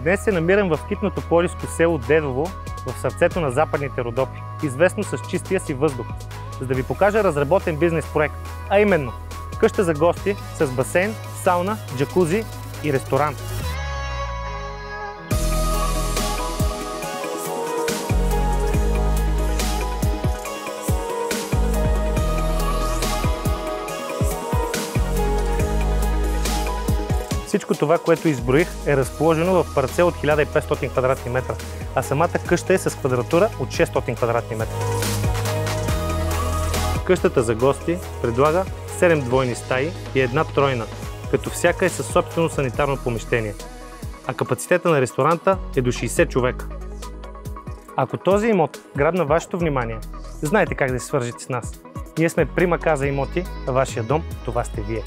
Днес се намирам в китното пловдивско село Дедово, в сърцето на Западните Родопи, известно с чистия си въздух, за да ви покажа разработен бизнес проект, а именно къща за гости с басейн, сауна, джакузи и ресторант. Всичко това, което изброих, е разположено в парцел от 1500 квадратни метра, а самата къща е с квадратура от 600 квадратни метра. Къщата за гости предлага 7 двойни стаи и една тройна, като всяка е със собствено санитарно помещение, а капацитета на ресторанта е до 60 човека. Ако този имот грабна вашето внимание, знаете как да се свържете с нас. Ние сме Прима Каза Имоти, а вашия дом това сте вие.